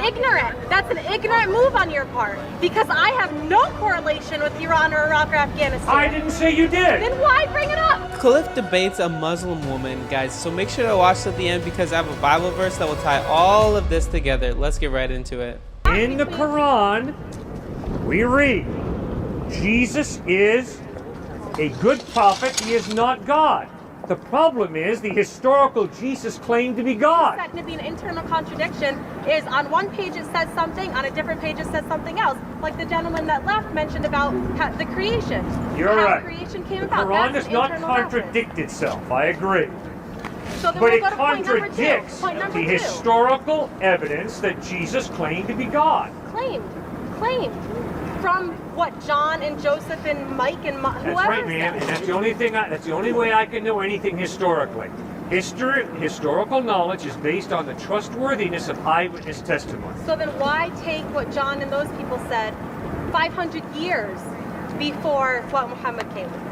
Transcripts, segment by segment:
ignorant. That's an ignorant move on your part. Because I have no correlation with Iran or Iraq or Afghanistan. I didn't say you did. Then why bring it up? Cliff debates a Muslim woman, guys, so make sure to watch to the end because I have a Bible verse that will tie all of this together. Let's get right into it. In the Quran, we read, Jesus is a good prophet. He is not God. The problem is the historical Jesus claimed to be God. That could be an internal contradiction. Is on one page it says something, on a different page it says something else. Like the gentleman that left mentioned about the creation. You're how right. Creation came The about. Quran That's does not internal contradict message. itself. I agree. So then But we'll it go to point number two. contradicts Point number the two. historical evidence that Jesus claimed to be God. Claimed. From what, John and Joseph and Mike and whoever. That's right, man. And that's the only thing. That's the only way I can know anything historically. Historical knowledge is based on the trustworthiness of eyewitness testimony. So then why take what John and those people said 500 years before what Muhammad came with?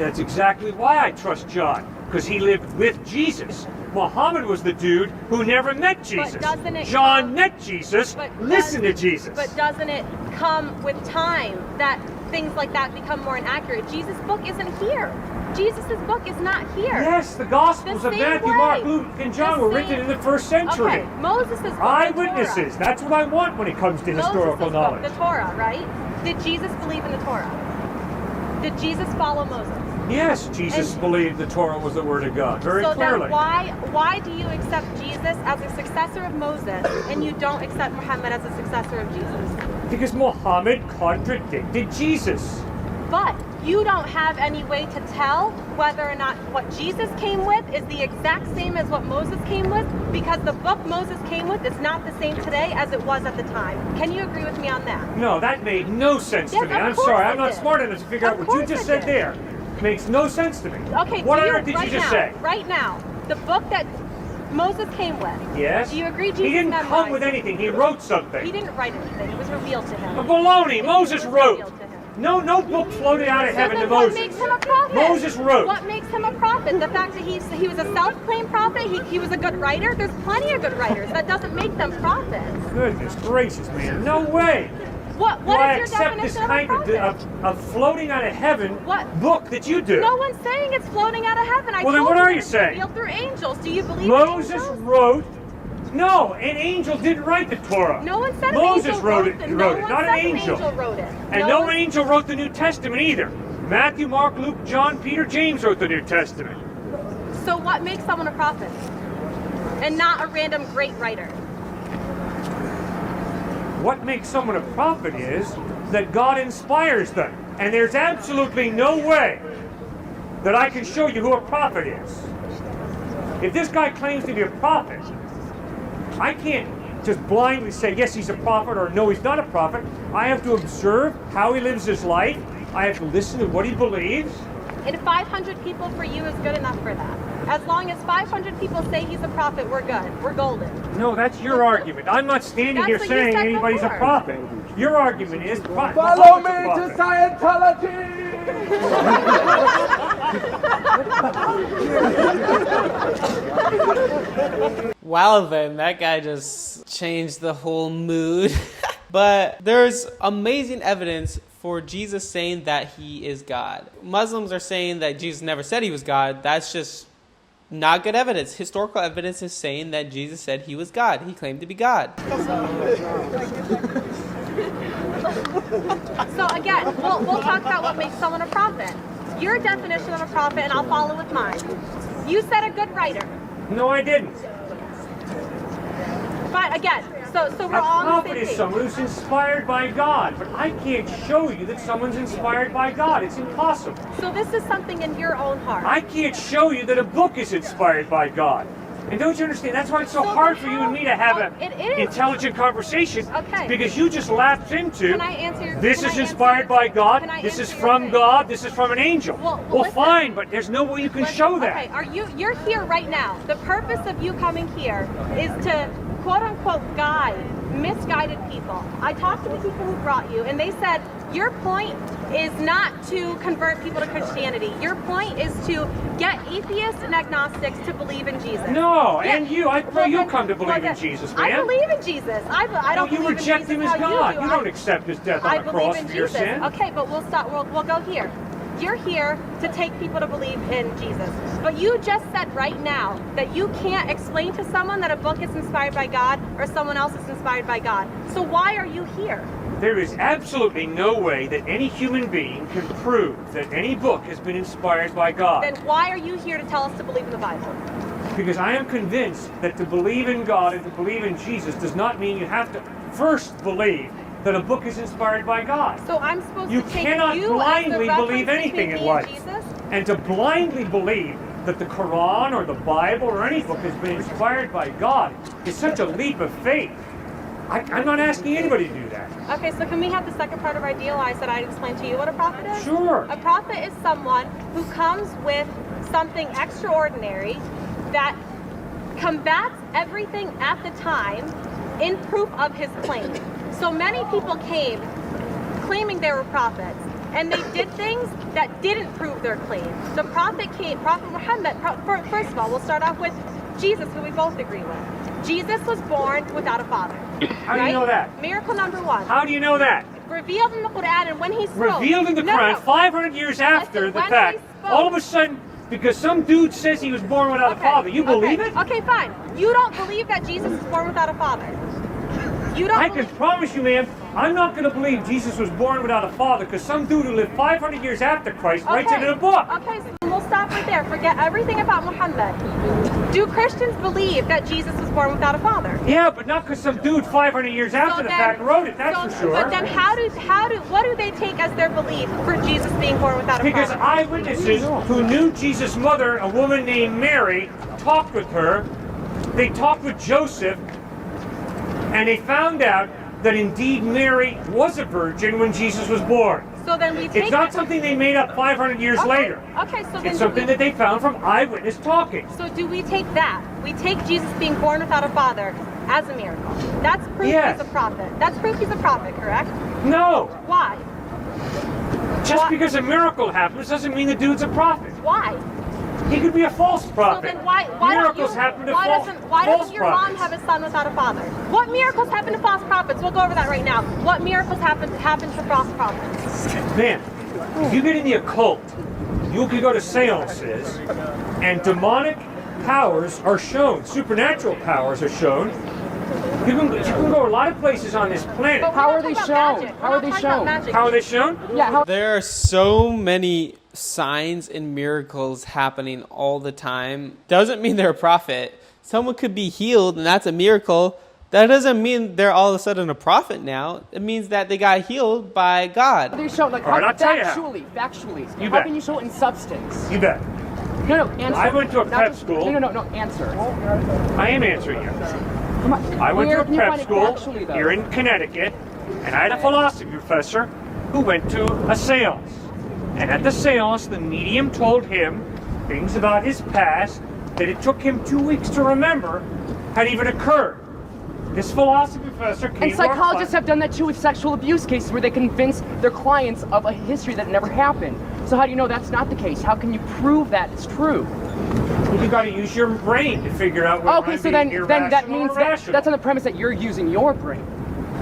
That's exactly why I trust John, because he lived with Jesus. Muhammad was the dude who never met Jesus. doesn't it John come- met Jesus, listened to Jesus. But doesn't it come with time that things like that become more inaccurate? Jesus' book isn't here. Jesus' book is not here. Yes, the Gospels The of same Matthew, way. Mark, Luke, and John The were written same- in the first century. Okay, Moses' book, Eyewitnesses. the Torah. That's what I want when it comes to historical Moses' knowledge. book, the Torah, right? Did Jesus believe in the Torah? Did Jesus follow Moses? Yes, Jesus believed the Torah was the Word of God, very So clearly. then why do you accept Jesus as a successor of Moses and you don't accept Muhammad as a successor of Jesus? Because Muhammad contradicted Jesus. But you don't have any way to tell whether or not what Jesus came with is the exact same as what Moses came with, because the book Moses came with is not the same today as it was at the time. Can you agree with me on that? No, that made no sense Yes, to me. of I'm course sorry, it I'm not did. smart enough to figure out Of what you course just it said did. there. Makes no sense to me. Okay, What do on you, earth did right you just now, say? Right now, the book that Moses came with. Yes? Do you agree Jesus He didn't come memorized with it? anything. He wrote something. He didn't write anything. It was revealed to him. Baloney. Moses It was wrote. revealed to him. No book floated out of So heaven to then what Moses. makes him a prophet? Moses wrote. What makes him a prophet? The fact that he was a self-claimed prophet, he was a good writer? There's plenty of good writers. That doesn't make them prophets. Goodness gracious, man. No way. What Do I is your accept this definition of a kind prophet? of floating out of heaven What? book that you do? No one's saying it's floating out of heaven. I Well, then told what are that you it's saying? revealed through angels. Do you believe Moses in angels? wrote. No, an angel didn't write the Torah. No one said Moses an angel wrote it. it. Wrote No it, one not said an angel. wrote it. And no one- angel wrote the New Testament either. Matthew, Mark, Luke, John, Peter, James wrote the New Testament. So what makes someone a prophet? And not a random great writer. What makes someone a prophet is that God inspires them. And there's absolutely no way that I can show you who a prophet is. If this guy claims to be a prophet, I can't just blindly say, yes, he's a prophet, or no, he's not a prophet. I have to observe how he lives his life. I have to listen to what he believes. And 500 people for you is good enough for that. As long as 500 people say he's a prophet, we're good. We're golden. No, that's your argument. I'm not standing That's here what you saying said anybody's before. a prophet. Your argument is Follow me to Scientology! Wow, then that guy just changed the whole mood. But there's amazing evidence for Jesus saying that he is God. Muslims are saying that Jesus never said he was God. That's just not good evidence. Historical evidence is saying that Jesus said he was God. He claimed to be God. So again, we'll talk about what makes someone a prophet. Your definition of a prophet, and I'll follow with mine. You said a good writer. No, I didn't. But again, so we're A all on the prophet same is page. someone who's inspired by God, but I can't show you that someone's inspired by God. It's impossible. So this is something in your own heart. I can't show you that a book is inspired by God. And don't you understand? That's why it's so hard for you and me to have an It is. intelligent conversation. Okay. Because you just lapsed into, Can I answer? this can is I inspired answer- by God, can I this is answer from your God, this is from an angel. Well, Well, listen. fine, but there's no way you can show that. Okay, you're here right now. The purpose of you coming here is to quote unquote guide misguided people. I talked to the people who brought you, and they said, your point is not to convert people to Christianity. Your point is to get atheists and agnostics to believe in Jesus. No, Yeah. and you. I pray you come to believe in Jesus, man. I believe in Jesus. I don't you believe reject in Jesus him as how God. You, You don't accept his death I on the believe cross in for your Jesus. sin. Okay, but we'll stop. We'll go here. You're here to take people to believe in Jesus. But you just said right now that you can't explain to someone that a book is inspired by God or someone else is inspired by God. So why are you here? There is absolutely no way that any human being can prove that any book has been inspired by God. Then why are you here to tell us to believe in the Bible? Because I am convinced that to believe in God and to believe in Jesus does not mean you have to first believe that a book is inspired by God. So I'm supposed You to take cannot you blindly as the believe reference anything between in me life. and Jesus? And to blindly believe that the Quran or the Bible or any book has been inspired by God is such a leap of faith. I'm not asking anybody to do that. Okay, so can we have the second part of our deal? I said I'd explain to you what a prophet is. Sure. A prophet is someone who comes with something extraordinary that combats everything at the time in proof of his claim. So many people came claiming they were prophets, and they did things that didn't prove their claim. The prophet Muhammad, first of all, we'll start off with Jesus, who we both agree with. Jesus was born without a father. How do you know that? Miracle number one. How do you know that? Revealed in the Quran, and when he spoke. Revealed in the Quran No. 500 years after Listen, the when fact. he spoke- All of a sudden, because some dude says he was born without a father, you believe it? Okay, fine. You don't believe that Jesus was born without a father. You don't I can believe- promise you, man, I'm not going to believe Jesus was born without a father because some dude who lived 500 years after Christ writes it in a book. Okay, so we'll stop right there. Forget everything about Muhammad. Do Christians believe that Jesus was born without a father? Yeah, but not because some dude 500 years after the fact wrote it, that's for sure. But then what do they take as their belief for Jesus being born without a Because father? eyewitnesses who knew Jesus' mother, a woman named Mary, talked with her. They talked with Joseph, and they found out that indeed Mary was a virgin when Jesus was born. So then we take It's not something they made up 500 years later. Okay, so then It's something that they found from eyewitness talking. So do we take that? We take Jesus being born without a father as a miracle. That's proof Yes. he's a prophet. That's proof he's a prophet, correct? No, Why? just Why- because a miracle happens doesn't mean the dude's a prophet. Why? He could be a false So prophet. then why Miracles don't you, happen to why false doesn't your mom prophets. have a son without a father? What miracles happen to false prophets? We'll go over that right now. What miracles happen to false prophets? Man, if you get in the occult, you can go to seances, and demonic powers are shown, supernatural powers are shown. You can go a lot of places on this planet. But we're How not are they talking about shown? magic. How We're are they not talking about shown? magic. How are they shown? Yeah, how There are so many signs and miracles happening all the time. Doesn't mean they're a prophet. Someone could be healed, and that's a miracle. That doesn't mean they're all of a sudden a prophet now. It means that they got healed by God. do they show? Like, All right, how, I'll tell you how. factually. You How bet. can you show it in substance? You bet. No, answer. I went to a Not prep just- school. No, answer. I am answering you. Come on. I went Where to a can you prep find it school factually, though? here in Connecticut, and I had a philosophy professor who went to a seance. And at the seance, the medium told him things about his past that it took him 2 weeks to remember had even occurred. This philosophy professor came And to our psychologists class- have done that too with sexual abuse cases where they convince their clients of a history that never happened. So how do you know that's not the case? How can you prove that it's true? You got to use your brain to figure out whether Okay, I'm so being then that irrational means or that rational. that's on the premise that you're using your brain.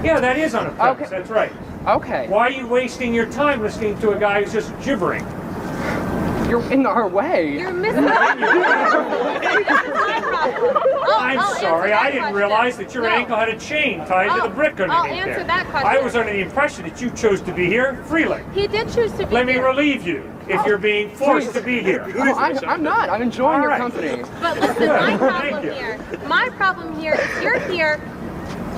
Yeah, that is on a premise. Okay. That's right. Okay. Why are you wasting your time listening to a guy who's just gibbering? You're in our way. You're missing my problem. I'm I'll sorry, answer I that didn't question. realize that your No. ankle had a chain tied to the brick underneath I'll answer there. that question. I was under the impression that you chose to be here freely. He did choose to be Let me here. relieve you if you're being forced to be here. Oh, I'm not. I'm enjoying All your right. company. But listen, my you. problem here is you're here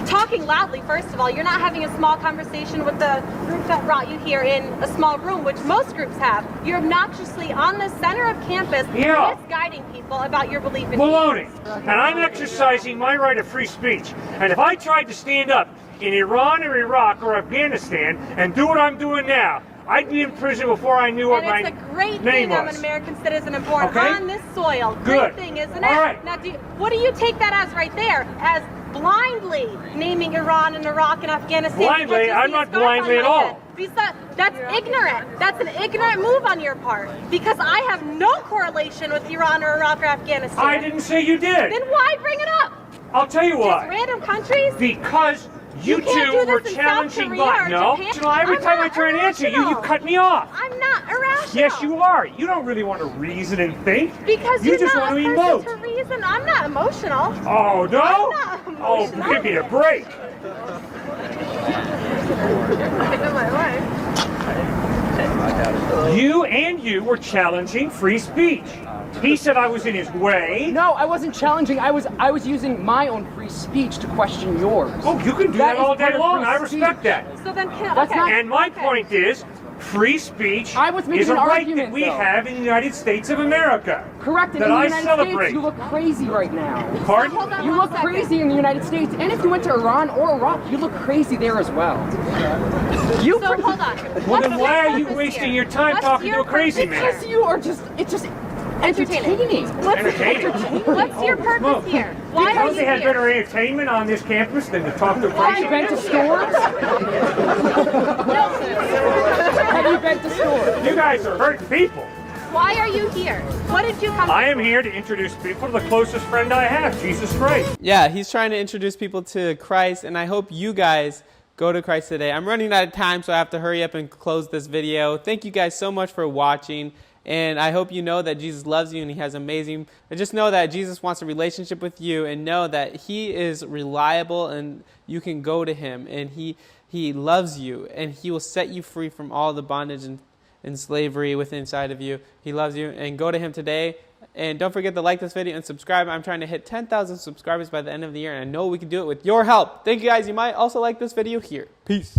talking loudly, first of all. You're not having a small conversation with the group that brought you here in a small room, which most groups have. You're obnoxiously on the center of campus, Yeah. misguiding people about your belief in Baloney. And I'm exercising my right of free speech. And if I tried to stand up in Iran or Iraq or Afghanistan and do what I'm doing now, I'd be in prison before I knew what And my it's a great name thing I'm was. an American citizen and born Okay. on this soil. Good. Great thing, isn't it? All right. Now, what do you take that as right there? As blindly naming Iran and Iraq and Afghanistan. Blindly? because you I'm see a not scarf blindly on at my all. head. That's ignorant. That's an ignorant move on your part. Because I have no correlation with Iran or Iraq or Afghanistan. I didn't say you did. Then why bring it up? I'll tell you Just why. random countries? Because you can't two do were this in South challenging Korea God. or No. Japan. So every I'm time I not try and answer you, you irrational. cut me off. I'm not irrational. Yes, you are. You don't really want to reason and think. Because you you're just not want to a emote. person to reason. I'm not emotional. Oh, no? I'm not Oh, emotional. give me a break. In my life. You were challenging free speech. He said I was in his way. No, I wasn't challenging. I was using my own free speech to question yours. Oh, you can do that is all part day of long. free I respect speech. that. So then, That's okay. not- And my Okay. point is, free speech I was making is a an right argument, that we though. have in the United States of America. Correct. And That in the I United celebrate. States, you look crazy right now. Pardon? Hold on You one look second. crazy in the United States, and if you went to Iran or Iraq, you look crazy there as well. You So hold on. Well, then why are you wasting your time talking to a crazy man? because you are just, it's just entertaining. Entertaining. What's your purpose Smoke. here? Why are Because you they have here? better entertainment on this campus than to talk to a Have crazy you been man. to stores? Have you been to stores? You guys are hurting people. Why are you here? What did you come I am here to introduce people to the closest friend I have, Jesus Christ. Yeah, he's trying to introduce people to Christ, and I hope you guys go to Christ today. I'm running out of time, so I have to hurry up and close this video. Thank you guys so much for watching, and I hope you know that Jesus loves you and he has amazing... Just know that Jesus wants a relationship with you, and know that he is reliable and you can go to him, and he loves you, and he will set you free from all the bondage and slavery within inside of you. He loves you, and go to him today. And don't forget to like this video and subscribe. I'm trying to hit 10,000 subscribers by the end of the year, and I know we can do it with your help. Thank you guys. You might also like this video here. Peace.